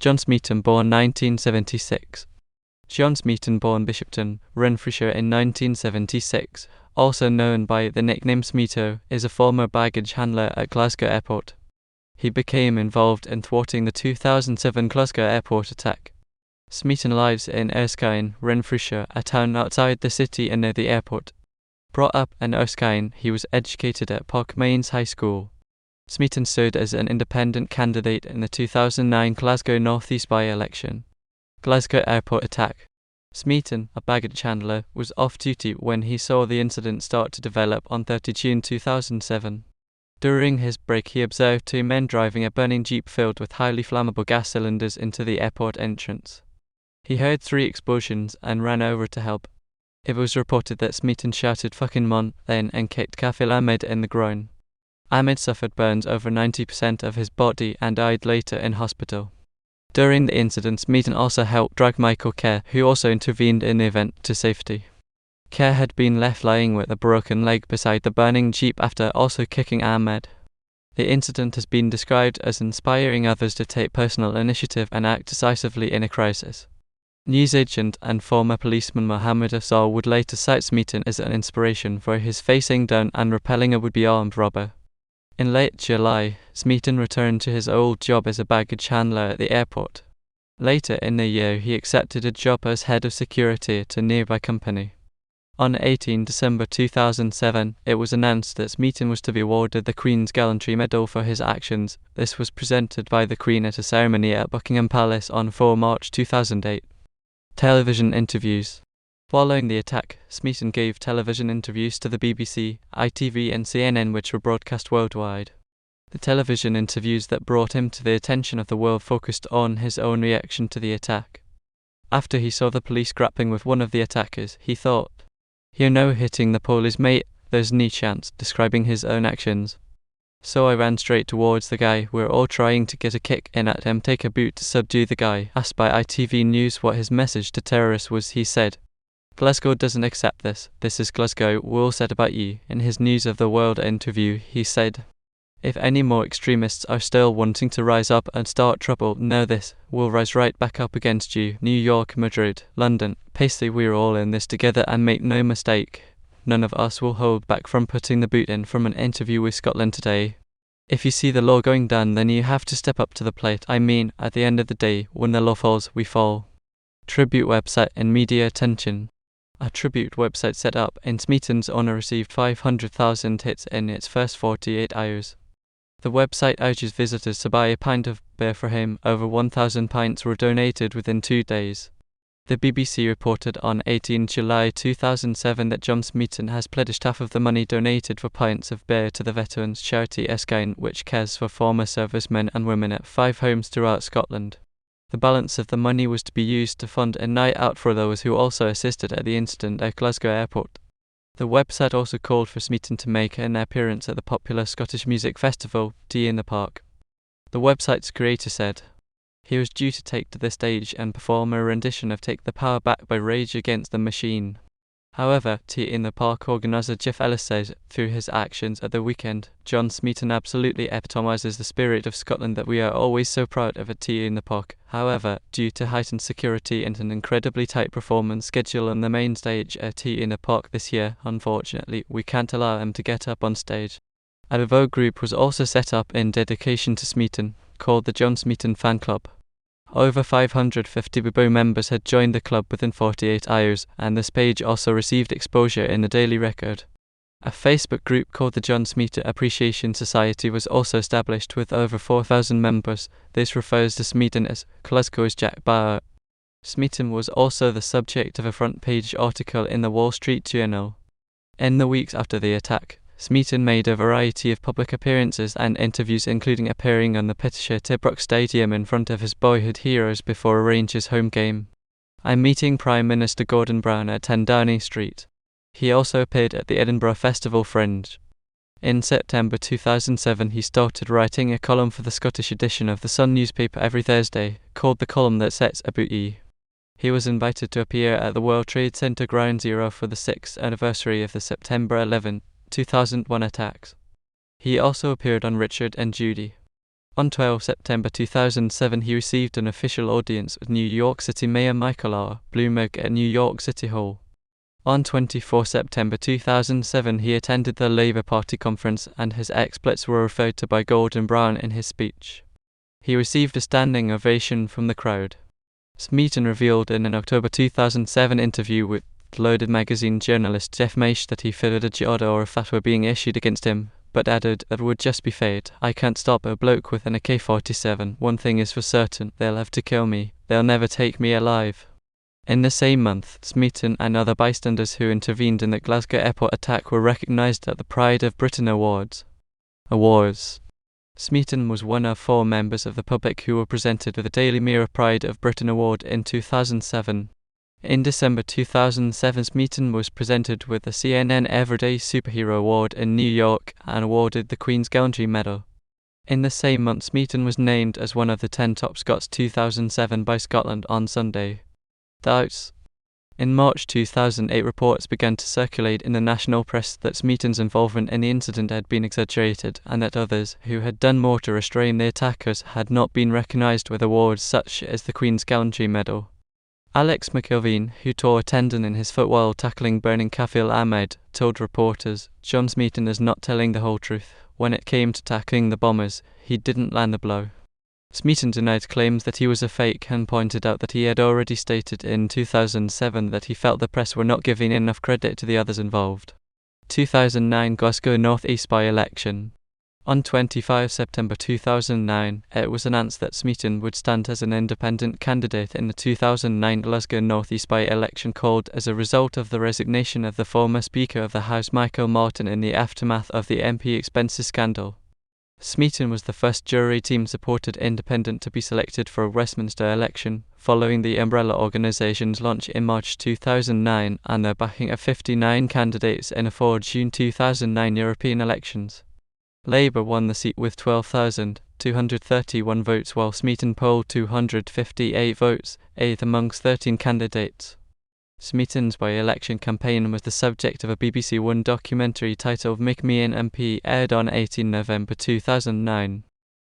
John Smeaton, born 1976. John Smeaton, born Bishopton, Renfrewshire in 1976, also known by the nickname Smeato, is a former baggage handler at Glasgow Airport. He became involved in thwarting the 2007 Glasgow Airport attack. Smeaton lives in Erskine, Renfrewshire, a town outside the city and near the airport. Brought up in Erskine, he was educated at Parkmains High School. Smeaton stood as an independent candidate in the 2009 Glasgow North East by-election. Glasgow Airport attack. Smeaton, a baggage handler, was off-duty when he saw the incident start to develop on 30 June 2007. During his break, he observed two men driving a burning jeep filled with highly flammable gas cylinders into the airport entrance. He heard 3 explosions and ran over to help. It was reported that Smeaton shouted "fucking mon" then and kicked Kafil Ahmed in the groin. Ahmed suffered burns over 90% of his body and died later in hospital. During the incident, Smeaton also helped drag Michael Kerr, who also intervened in the event, to safety. Kerr had been left lying with a broken leg beside the burning jeep after also kicking Ahmed. The incident has been described as inspiring others to take personal initiative and act decisively in a crisis. Newsagent and former policeman Mohammed Asal would later cite Smeaton as an inspiration for his facing down and repelling a would-be armed robber. In late July, Smeaton returned to his old job as a baggage handler at the airport. Later in the year, he accepted a job as head of security at a nearby company. On 18 December 2007, it was announced that Smeaton was to be awarded the Queen's Gallantry Medal for his actions. This was presented by the Queen at a ceremony at Buckingham Palace on 4 March 2008. Television interviews. Following the attack, Smeaton gave television interviews to the BBC, ITV and CNN, which were broadcast worldwide. The television interviews that brought him to the attention of the world focused on his own reaction to the attack. After he saw the police grappling with one of the attackers, he thought, "You're now hitting the police, mate, there's no chance," describing his own actions. "So I ran straight towards the guy. We're all trying to get a kick in at him, take a boot to subdue the guy." Asked by ITV News what his message to terrorists was, he said, "Glasgow doesn't accept this. This is Glasgow. We're all said about you." In his News of the World interview, he said, "If any more extremists are still wanting to rise up and start trouble, know this, we'll rise right back up against you. New York, Madrid, London, Paisley, we're all in this together, and make no mistake, none of us will hold back from putting the boot in." From an interview with Scotland Today. "If you see the law going down, then you have to step up to the plate. I mean, at the end of the day, when the law falls, we fall." Tribute website and media attention. A tribute website set up in Smeaton's honour received 500,000 hits in its first 48 hours. The website urges visitors to buy a pint of beer for him. Over 1,000 pints were donated within 2 days. The BBC reported on 18 July 2007 that John Smeaton has pledged half of the money donated for pints of beer to the veterans charity Erskine, which cares for former servicemen and women at 5 homes throughout Scotland. The balance of the money was to be used to fund a night out for those who also assisted at the incident at Glasgow Airport. The website also called for Smeaton to make an appearance at the popular Scottish music festival, Tea in the Park. The website's creator said he was due to take to the stage and perform a rendition of Take the Power Back by Rage Against the Machine. However, Tea in the Park organiser Jeff Ellis says, through his actions at the weekend, John Smeaton absolutely epitomises the spirit of Scotland that we are always so proud of at Tea in the Park. However, due to heightened security and an incredibly tight performance schedule on the main stage at Tea in the Park this year, unfortunately, we can't allow him to get up on stage. A Vogue group was also set up in dedication to Smeaton, called the John Smeaton Fan Club. Over 550 Weibo members had joined the club within 48 hours, and this page also received exposure in the Daily Record. A Facebook group called the John Smeaton Appreciation Society was also established with over 4,000 members. This refers to Smeaton as Glasgow's Jack Bauer. Smeaton was also the subject of a front-page article in the Wall Street Journal. In the weeks after the attack, Smeaton made a variety of public appearances and interviews, including appearing on the Pitishire Tibrock Stadium in front of his boyhood heroes before a Rangers home game. I'm meeting Prime Minister Gordon Brown at 10 Downing Street. He also appeared at the Edinburgh Festival Fringe. In September 2007, he started writing a column for the Scottish edition of the Sun newspaper every Thursday, called The Column That Sets About Ye. He was invited to appear at the World Trade Center Ground Zero for the 6th anniversary of the September 11, 2001 attacks. He also appeared on Richard and Judy. On 12 September 2007 he received an official audience with New York City Mayor Michael R. Bloomberg at New York City Hall. On 24 September 2007 he attended the Labour Party conference and his exploits were referred to by Gordon Brown in his speech. He received a standing ovation from the crowd. Smeaton revealed in an October 2007 interview with Loaded magazine journalist Jeff Maish that he feared a order or a fatwa being issued against him, but added, "That would just be fate. I can't stop a bloke with an AK-47. One thing is for certain, they'll have to kill me. They'll never take me alive." In the same month, Smeaton and other bystanders who intervened in the Glasgow Airport attack were recognised at the Pride of Britain Awards. Smeaton was one of 4 members of the public who were presented with the Daily Mirror Pride of Britain Award in 2007. In December 2007, Smeaton was presented with the CNN Everyday Superhero Award in New York and awarded the Queen's Gallantry Medal. In the same month, Smeaton was named as one of the 10 top Scots 2007 by Scotland on Sunday. In March 2008, reports began to circulate in the national press that Smeaton's involvement in the incident had been exaggerated and that others, who had done more to restrain the attackers, had not been recognised with awards such as the Queen's Gallantry Medal. Alex McIlveen, who tore a tendon in his foot while tackling burning Kafil Ahmed, told reporters, "John Smeaton is not telling the whole truth. When it came to tackling the bombers, he didn't land the blow." Smeaton denied claims that he was a fake and pointed out that he had already stated in 2007 that he felt the press were not giving enough credit to the others involved. 2009 Glasgow North East by-election. On 25 September 2009, it was announced that Smeaton would stand as an independent candidate in the 2009 Glasgow North East by-election called as a result of the resignation of the former Speaker of the House Michael Martin in the aftermath of the MP expenses scandal. Smeaton was the first jury team-supported independent to be selected for a Westminster election, following the umbrella organisation's launch in March 2009 and their backing of 59 candidates in a 4 June 2009 European elections. Labour won the seat with 12,231 votes while Smeaton polled 258 votes, 8th amongst 13 candidates. Smeaton's by-election campaign was the subject of a BBC One documentary titled Make Me an MP, aired on 18 November 2009.